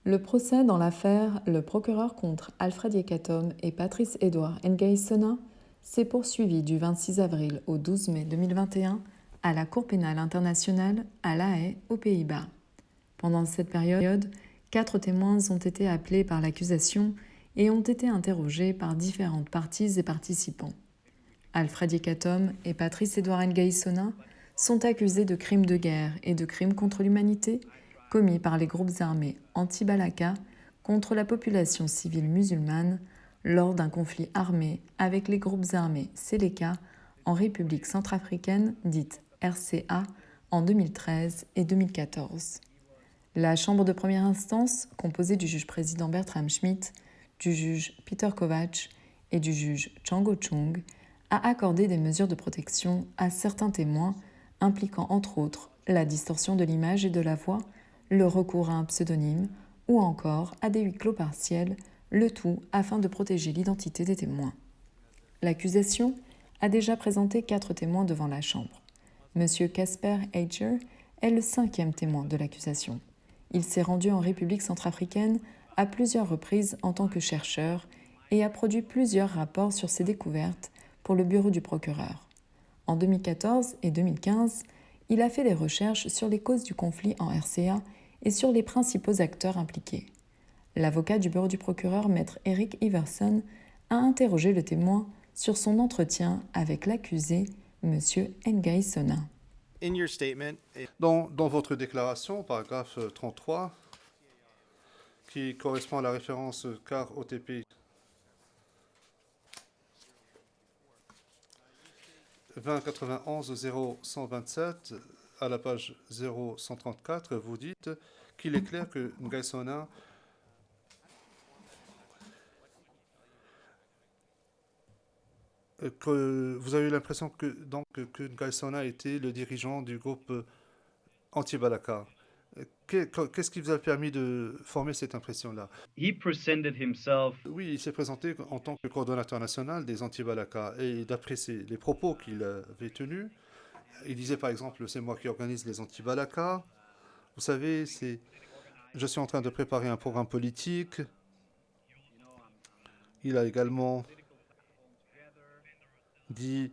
Le procès dans l'affaire Le procureur contre Alfred Yekatom et Patrice Edouard Nguesson s'est poursuivi du 26 avril au 12 mai 2021 à la Cour pénale internationale à La Haye, aux Pays-Bas. Pendant cette période, 4 témoins ont été appelés par l'accusation et ont été interrogés par différentes parties et participants. Alfred Yekatom et Patrice Edouard Nguesson sont accusés de crimes de guerre et de crimes contre l'humanité commis par les groupes armés anti-Balaka contre la population civile musulmane lors d'un conflit armé avec les groupes armés Séléka en République centrafricaine, dite RCA, en 2013 et 2014. La Chambre de première instance, composée du juge-président Bertram Schmitt, du juge Peter Kovacs et du juge Chango Chung, a accordé des mesures de protection à certains témoins impliquant entre autres la distorsion de l'image et de la voix, le recours à un pseudonyme ou encore à des huis clos partiels, le tout afin de protéger l'identité des témoins. L'accusation a déjà présenté 4 témoins devant la Chambre. Monsieur Casper Eicher est le 5e témoin de l'accusation. Il s'est rendu en République centrafricaine à plusieurs reprises en tant que chercheur et a produit plusieurs rapports sur ses découvertes pour le bureau du procureur. En 2014 et 2015, il a fait des recherches sur les causes du conflit en RCA et sur les principaux acteurs impliqués. L'avocat du bureau du procureur, maître Eric Iverson, a interrogé le témoin sur son entretien avec l'accusé, M. Nguesson. Dans votre déclaration, paragraphe 33, qui correspond à la référence CAR OTP 2091-0127, à la page 0134, vous dites qu'il est clair que Nguesson que vous avez eu l'impression que Nguesson était le dirigeant du groupe anti-Balaka. Qu'est-ce qui vous a permis de former cette impression-là? He presented himself. Oui, il s'est présenté en tant que coordonnateur national des anti-Balaka. Et d'après les propos qu'il avait tenus, il disait par exemple, c'est moi qui organise les anti-Balaka. Vous savez, je suis en train de préparer un programme politique. Il a également dit,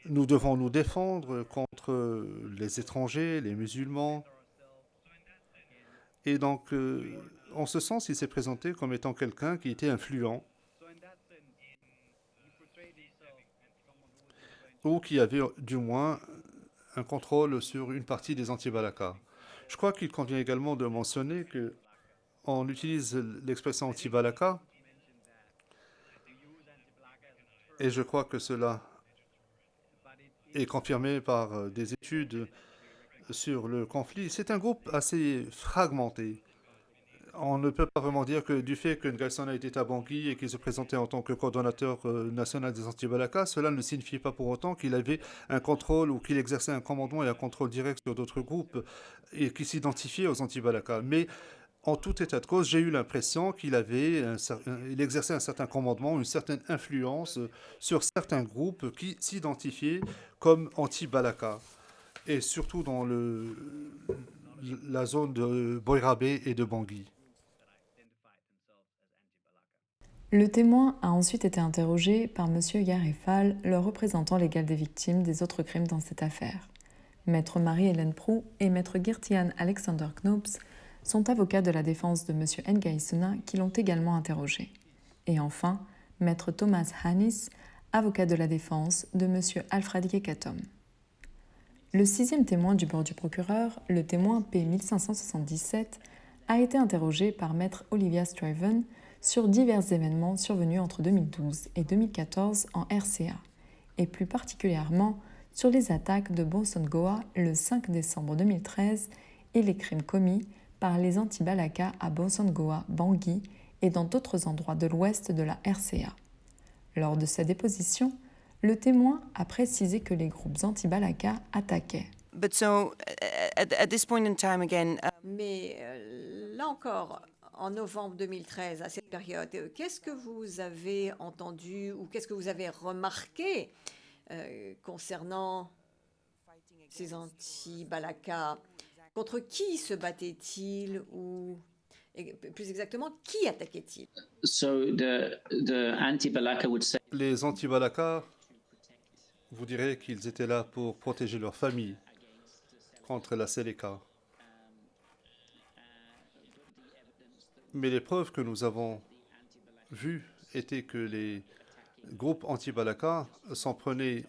nous devons nous défendre contre les étrangers, les musulmans. Et donc, en ce sens, il s'est présenté comme étant quelqu'un qui était influent ou qui avait du moins un contrôle sur une partie des anti-Balaka. Je crois qu'il convient également de mentionner que on utilise l'expression anti-Balaka et je crois que cela est confirmé par des études sur le conflit. C'est un groupe assez fragmenté. On ne peut pas vraiment dire que du fait que Nguesson était à Bangui et qu'il se présentait en tant que coordonnateur national des anti-Balaka, cela ne signifiait pas pour autant qu'il avait un contrôle ou qu'il exerçait un commandement et un contrôle direct sur d'autres groupes et qui s'identifiaient aux anti-Balaka. Mais en tout état de cause, j'ai eu l'impression il exerçait un certain commandement, une certaine influence sur certains groupes qui s'identifiaient comme anti-Balaka et surtout dans la zone de Boirabé et de Bangui. Le témoin a ensuite été interrogé par M. Gary Fall, le représentant légal des victimes des autres crimes dans cette affaire. Maître Marie-Hélène Proux et Maître Girtian Alexander Knops sont avocats de la défense de M. Nguesson qui l'ont également interrogé. Et enfin, Maître Thomas Hannis, avocat de la défense de M. Alfred Yekatom. Le 6e témoin du bureau du procureur, le témoin P1577, a été interrogé par Maître Olivia Striven sur divers événements survenus entre 2012 et 2014 en RCA, et plus particulièrement sur les attaques de Bosongoa le 5 décembre 2013 et les crimes commis par les anti-Balaka à Bosongoa, Bangui et dans d'autres endroits de l'ouest de la RCA. Lors de sa déposition, le témoin a précisé que les groupes anti-Balaka attaquaient. Mais là encore, en novembre 2013, à cette période, qu'est-ce que vous avez entendu ou qu'est-ce que vous avez remarqué concernant ces anti-Balaka? Contre qui se battaient-ils ou Et plus exactement, qui attaquait-il? So the anti-Balaka would say Les anti-Balaka vous direz qu'ils étaient là pour protéger leur famille contre la Seleka. Mais les preuves que nous avons vues étaient que les groupes anti-Balaka s'en prenaient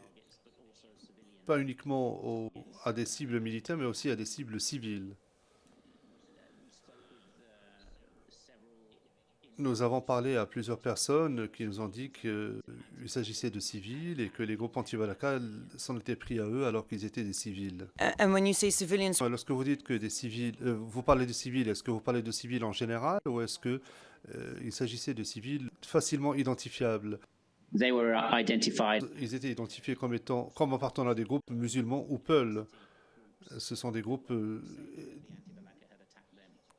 pas uniquement à des cibles militaires, mais aussi à des cibles civiles. Nous avons parlé à plusieurs personnes qui nous ont dit qu'il s'agissait de civils et que les groupes anti-Balaka s'en étaient pris à eux alors qu'ils étaient des civils. And when you say civilians, Lorsque vous dites que des civils, vous parlez de civils, est-ce que vous parlez de civils en général ou est-ce que il s'agissait de civils facilement identifiables? they were identified Ils étaient identifiés comme appartenant à des groupes musulmans ou Peuls. Ce sont des groupes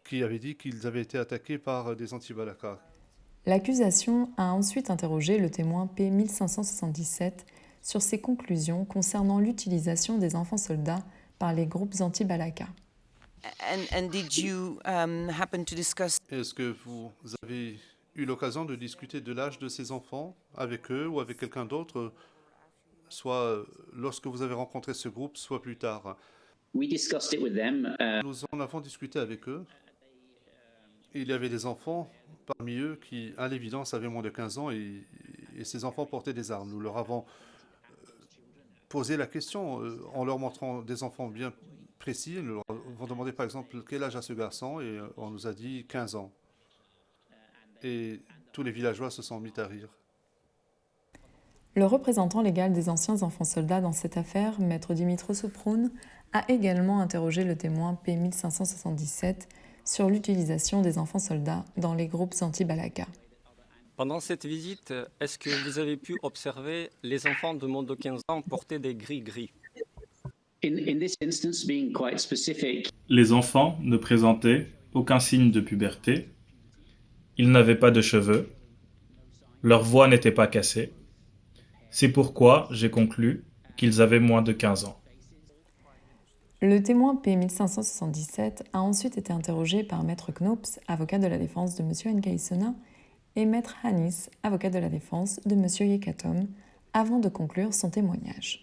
qui avaient dit qu'ils avaient été attaqués par des anti-Balaka. L'accusation a ensuite interrogé le témoin P1577 sur ses conclusions concernant l'utilisation des enfants soldats par les groupes anti-Balaka. and did you happen to discuss Est-ce que vous avez eu l'occasion de discuter de l'âge de ces enfants avec eux ou avec quelqu'un d'autre, soit lorsque vous avez rencontré ce groupe, soit plus tard? we discussed it with them. Nous en avons discuté avec eux. Il y avait des enfants parmi eux qui, à l'évidence, avaient moins de 15 ans et ces enfants portaient des armes. Nous leur avons posé la question en leur montrant des enfants bien précis. Nous leur avons demandé par exemple quel âge a ce garçon et on nous a dit 15 ans. Et tous les villageois se sont mis à rire. Le représentant légal des anciens enfants soldats dans cette affaire, maître Dimitro Soproun, a également interrogé le témoin P1577 sur l'utilisation des enfants soldats dans les groupes anti-Balaka. Pendant cette visite, est-ce que vous avez pu observer les enfants de moins de 15 ans porter des gris-gris? In this instance, being quite specific, Les enfants ne présentaient aucun signe de puberté. Ils n'avaient pas de cheveux. Leur voix n'était pas cassée. C'est pourquoi j'ai conclu qu'ils avaient moins de 15 ans. Le témoin P1577 a ensuite été interrogé par maître Knops, avocat de la défense de M. Nkaïsona, et maître Hannis, avocat de la défense de M. Yekatom, avant de conclure son témoignage.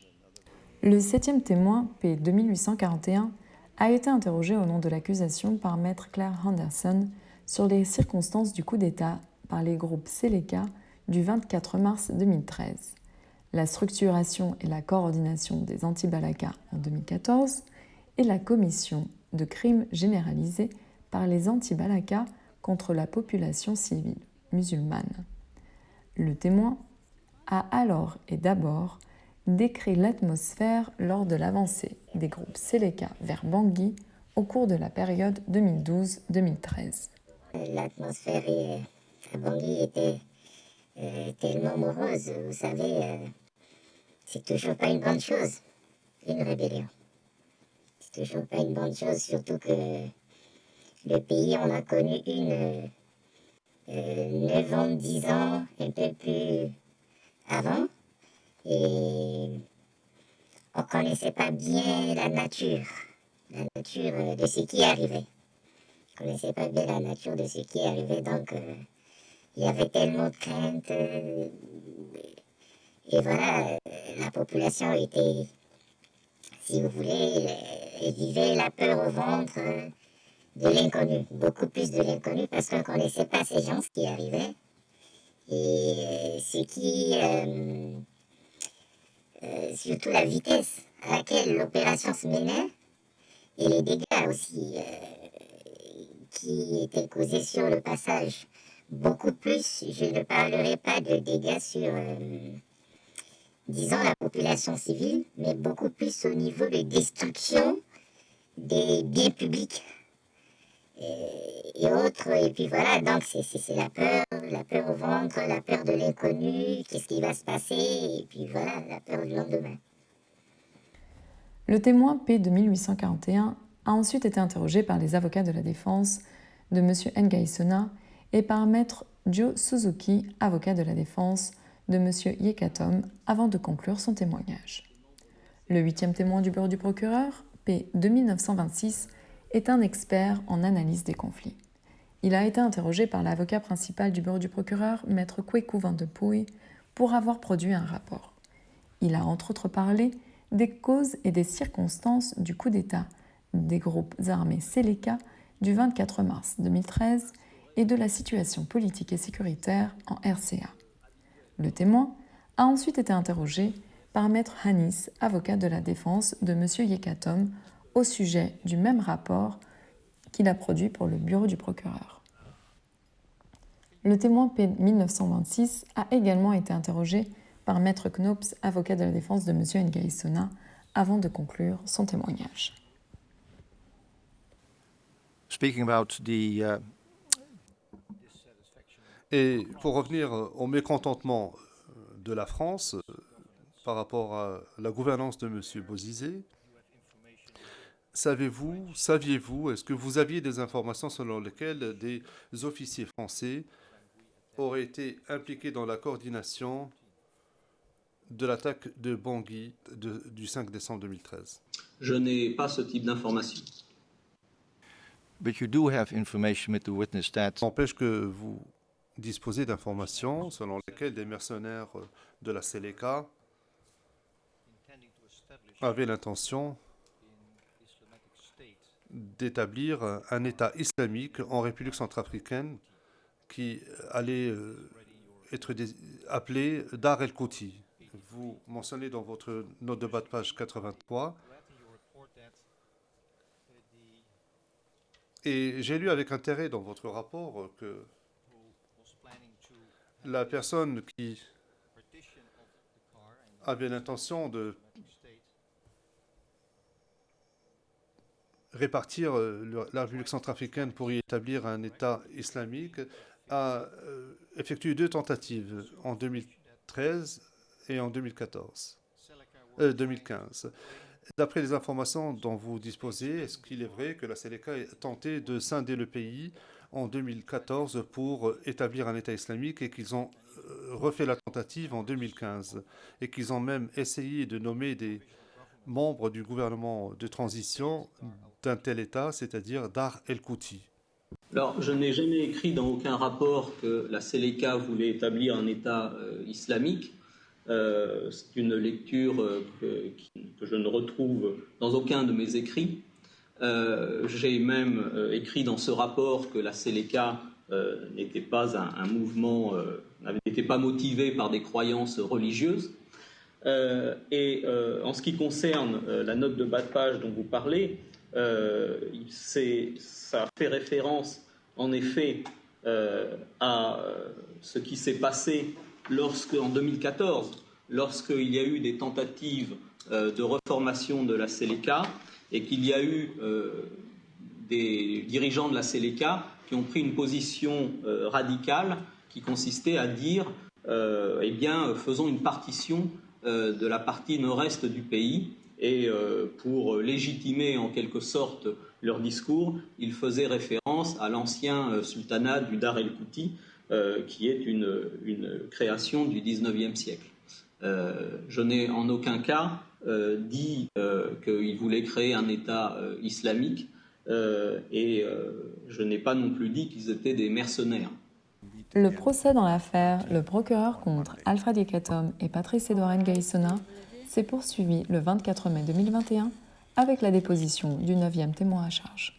Le septième témoin, P2841, a été interrogé au nom de l'accusation par maître Claire Henderson sur les circonstances du coup d'État par les groupes Seleka du 24 mars 2013, la structuration et la coordination des anti-Balaka en 2014 et la commission de crimes généralisés par les anti-Balaka contre la population civile musulmane. Le témoin a alors et d'abord décrit l'atmosphère lors de l'avancée des groupes Seleka vers Bangui au cours de la période 2012-2013. L'atmosphère à Bangui était tellement morose, vous savez, c'est toujours pas une bonne chose, une rébellion. C'est toujours pas une bonne chose, surtout que le pays, on a connu une 9 ans, 10 ans, un peu plus avant, et on connaissait pas bien la nature de ce qui arrivait. On connaissait pas bien la nature de ce qui arrivait, donc il y avait tellement de craintes. Et voilà, la population était, si vous voulez, elle vivait la peur au ventre de l'inconnu, beaucoup plus de l'inconnu, parce qu'on ne connaissait pas ces gens, ce qui arrivait. Et ce qui, surtout la vitesse à laquelle l'opération se menait, et les dégâts aussi qui étaient causés sur le passage. Beaucoup plus, je ne parlerai pas de dégâts sur, disons, la population civile, mais beaucoup plus au niveau de destruction des biens publics et autres. Et puis voilà, donc c'est la peur au ventre, la peur de l'inconnu, qu'est-ce qui va se passer, et puis voilà, la peur du lendemain. Le témoin P2841 a ensuite été interrogé par les avocats de la défense de M. Nkaïsona et par maître Joe Suzuki, avocat de la défense de M. Yekatom, avant de conclure son témoignage. Le huitième témoin du bureau du procureur, P2926, est un expert en analyse des conflits. Il a été interrogé par l'avocat principal du bureau du procureur, maître Kweku Van de Puy, pour avoir produit un rapport. Il a entre autres parlé des causes et des circonstances du coup d'État des groupes armés Seleka du 24 mars 2013 et de la situation politique et sécuritaire en RCA. Le témoin a ensuite été interrogé par maître Hanis, avocat de la défense de M. Yekatom, au sujet du même rapport qu'il a produit pour le bureau du procureur. Le témoin P1926 a également été interrogé par maître Knops, avocat de la défense de M. Nguyen Sona, avant de conclure son témoignage. Et pour revenir au mécontentement de la France par rapport à la gouvernance de M. Bozizé, saviez-vous, est-ce que vous aviez des informations selon lesquelles des officiers français auraient été impliqués dans la coordination de l'attaque de Bangui du 5 décembre 2013? Je n'ai pas ce type d'information. N'empêche que vous disposez d'informations selon lesquelles des mercenaires de la Seleka avaient l'intention d'établir un État islamique en République centrafricaine qui allait être appelé Dar el-Kouti. Vous mentionnez dans votre note de bas de page 83, et j'ai lu avec intérêt dans votre rapport que la personne qui avait l'intention de répartir la République centrafricaine pour y établir un État islamique a effectué 2 tentatives en 2013 et en 2015. D'après les informations dont vous disposez, est-ce qu'il est vrai que la Seleka a tenté de scinder le pays en 2014 pour établir un État islamique et qu'ils ont refait la tentative en 2015 et qu'ils ont même essayé de nommer des membres du gouvernement de transition d'un tel État, c'est-à-dire Dar el-Kouti? Alors, je n'ai jamais écrit dans aucun rapport que la Seleka voulait établir un État islamique. C'est une lecture que je ne retrouve dans aucun de mes écrits. J'ai même écrit dans ce rapport que la Seleka n'était pas un mouvement, n'était pas motivé par des croyances religieuses. En ce qui concerne la note de bas de page dont vous parlez, ça fait référence en effet à ce qui s'est passé en 2014, lorsqu'il y a eu des tentatives de reformation de la Seleka et qu'il y a eu des dirigeants de la Seleka qui ont pris une position radicale qui consistait à dire eh bien, faisons une partition de la partie nord-est du pays. Et pour légitimer en quelque sorte leur discours, ils faisaient référence à l'ancien sultanat du Dar el-Kouti, qui est une création du 19e siècle. Je n'ai en aucun cas dit qu'ils voulaient créer un État islamique et je n'ai pas non plus dit qu'ils étaient des mercenaires. Le procès dans l'affaire, le procureur contre Alfred Yekatom et Patrice Edouard Nguyen Sona s'est poursuivi le 24 mai 2021 avec la déposition du 9e témoin à charge.